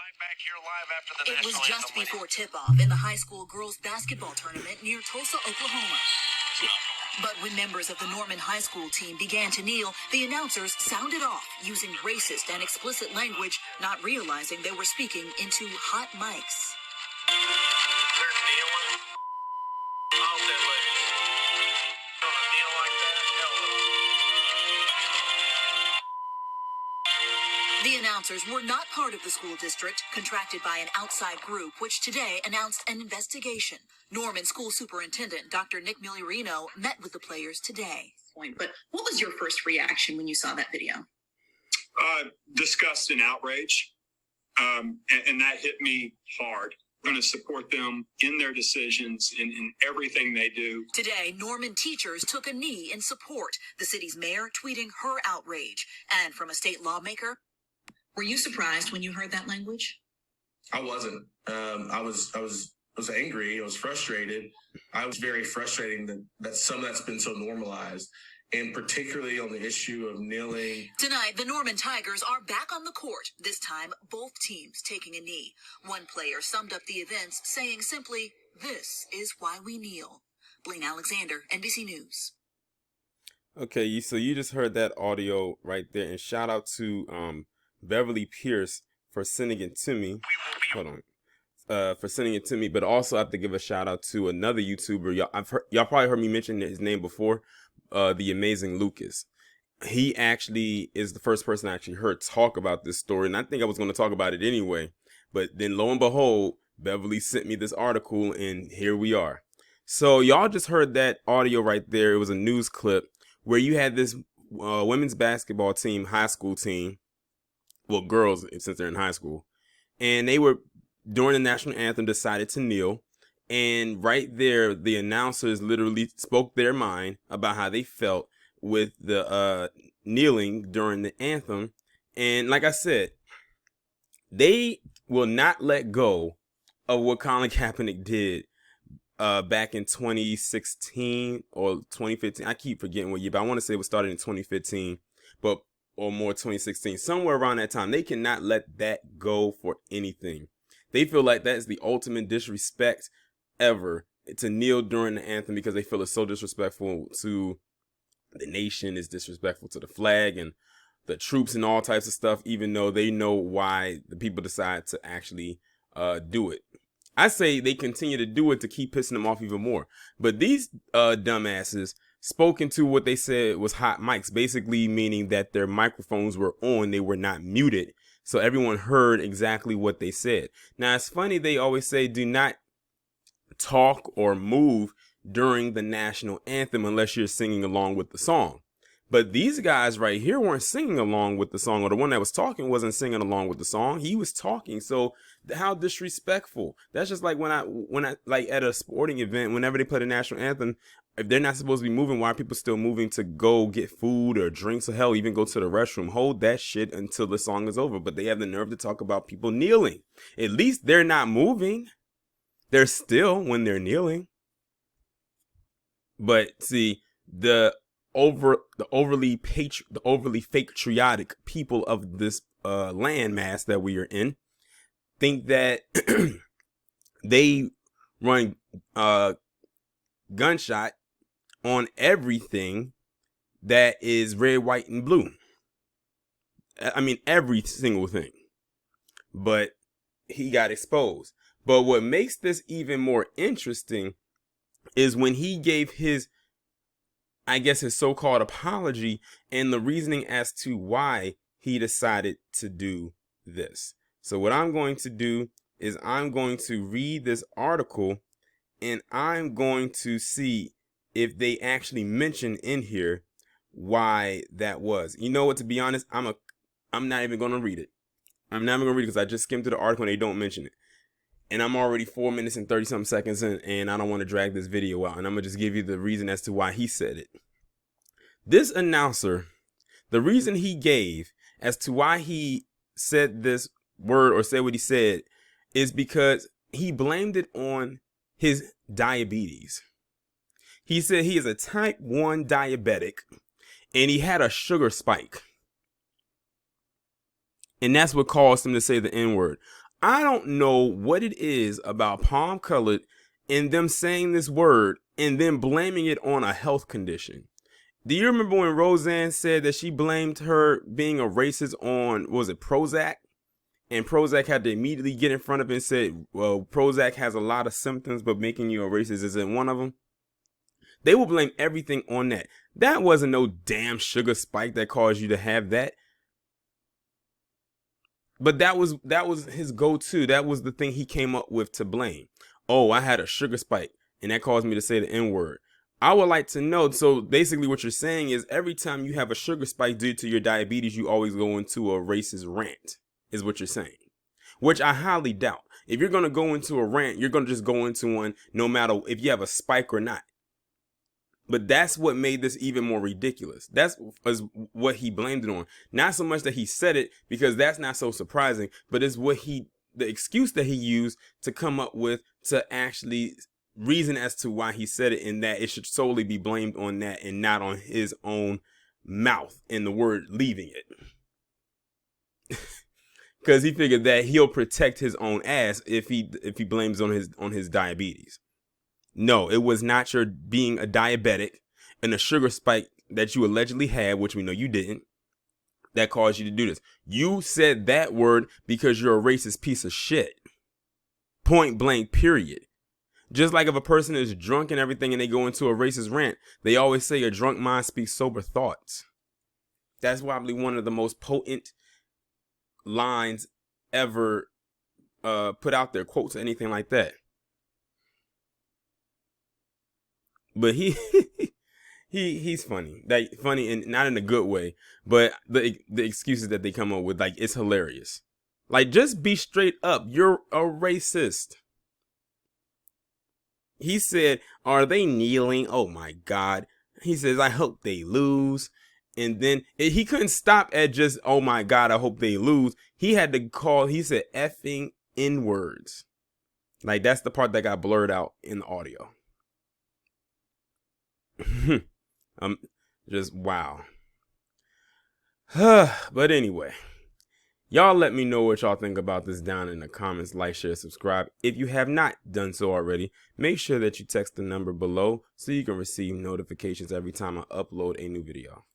Right back here live after the It was national just anthem. before tip-off in the high school girls basketball tournament near Tulsa, Oklahoma. But when members of the Norman High School team began to kneel, the announcers sounded off using racist and explicit language, not realizing they were speaking into hot mics. They're kneeling. Oh, that lady. Gonna kneel like that? The announcers were not part of the school district, contracted by an outside group, which today announced an investigation. Norman School Superintendent Dr. Nick Migliorino met with the players today. But what was your first reaction when you saw that video? Disgust and outrage, and that hit me hard. I'm going to support them in their decisions, in everything they do. Today, Norman teachers took a knee in support, the city's mayor tweeting her outrage. And from a state lawmaker, were you surprised when you heard that language? I wasn't. I was angry. I was frustrated. I was very frustrating that some of that's been so normalized, and particularly on the issue of kneeling. Tonight, the Norman Tigers are back on the court, this time both teams taking a knee. One player summed up the events saying simply, "This is why we kneel." Blaine Alexander, NBC News. Okay, so you just heard that audio right there, and shout out to Beverly Pierce for sending it to me. Hold on. For sending it to me, but also I have to give a shout out to another YouTuber. Y'all probably heard me mention his name before, the Amazing Lucas. He actually is the first person I actually heard talk about this story, and I think I was going to talk about it anyway. But then lo and behold, Beverly sent me this article, and here we are. So y'all just heard that audio right there. It was a news clip where you had this women's basketball team, high school team, well, girls since they're in high school, and they were, during the national anthem, decided to kneel. And right there, the announcers literally spoke their mind about how they felt with the kneeling during the anthem. And like I said, they will not let go of what Colin Kaepernick did back in 2016 or 2015. I keep forgetting what year, but I want to say it was started in 2015, or more 2016, somewhere around that time. They cannot let that go for anything. They feel like that is the ultimate disrespect ever, to kneel during the anthem, because they feel it's so disrespectful to the nation, is disrespectful to the flag and the troops and all types of stuff, even though they know why the people decide to actually do it. I say they continue to do it to keep pissing them off even more. But these dumbasses spoke into what they said was hot mics, basically meaning that their microphones were on, they were not muted. So everyone heard exactly what they said. Now, it's funny, they always say do not talk or move during the national anthem unless you're singing along with the song. But these guys right here weren't singing along with the song, or the one that was talking wasn't singing along with the song. He was talking. So how disrespectful. That's just like when I like at a sporting event, whenever they play the national anthem, if they're not supposed to be moving, why are people still moving to go get food or drinks, or hell, even go to the restroom? Hold that shit until the song is over. But they have the nerve to talk about people kneeling. At least they're not moving. They're still when they're kneeling. But see, the overly patriotic people of this landmass that we are in think that they run gunshot on everything that is red, white, and blue. I mean, every single thing. But he got exposed. But what makes this even more interesting is when he gave his, I guess, his so-called apology and the reasoning as to why he decided to do this. So what I'm going to do is I'm going to read this article, and I'm going to see if they actually mention in here why that was. You know what, to be honest, I'm not even going to read it. I'm not even going to read it because I just skimmed through the article and they don't mention it. And I'm already 4 minutes and 30 something seconds in, and I don't want to drag this video out. And I'm going to just give you the reason as to why he said it. This announcer, the reason he gave as to why he said this word or said what he said is because he blamed it on his diabetes. He said he is a type 1 diabetic and he had a sugar spike. And that's what caused him to say the N-word. I don't know what it is about Palm Colored and them saying this word and then blaming it on a health condition. Do you remember when Roseanne said that she blamed her being a racist on, was it Prozac? And Prozac had to immediately get in front of it and said, well, Prozac has a lot of symptoms, but making you a racist isn't one of them. They will blame everything on that. That wasn't no damn sugar spike that caused you to have that. But that was his go-to. That was the thing he came up with to blame. Oh, I had a sugar spike, and that caused me to say the N-word. I would like to know, so basically what you're saying is every time you have a sugar spike due to your diabetes, you always go into a racist rant, is what you're saying. Which I highly doubt. If you're going to go into a rant, you're going to just go into one no matter if you have a spike or not. But that's what made this even more ridiculous. That's what he blamed it on. Not so much that he said it, because that's not so surprising, but it's the excuse that he used to come up with to actually reason as to why he said it, and that it should solely be blamed on that and not on his own mouth and the word leaving it. Because he figured that he'll protect his own ass if he blames on his diabetes. No, it was not your being a diabetic and a sugar spike that you allegedly had, which we know you didn't, that caused you to do this. You said that word because you're a racist piece of shit. Point blank, period. Just like if a person is drunk and everything and they go into a racist rant, they always say a drunk mind speaks sober thoughts. That's probably one of the most potent lines ever put out there, quotes, anything like that. But he's funny, funny and not in a good way. But the excuses that they come up with, like, it's hilarious. Like, just be straight up. You're a racist. He said, "Are they kneeling? Oh my God." He says, "I hope they lose." And then he couldn't stop at just, "Oh my God, I hope they lose." He had to call. He said, "effing N-words." Like, that's the part that got blurred out in the audio. Just wow. But anyway, y'all let me know what y'all think about this down in the comments. Like, share, subscribe. If you have not done so already, make sure that you text the number below so you can receive notifications every time I upload a new video.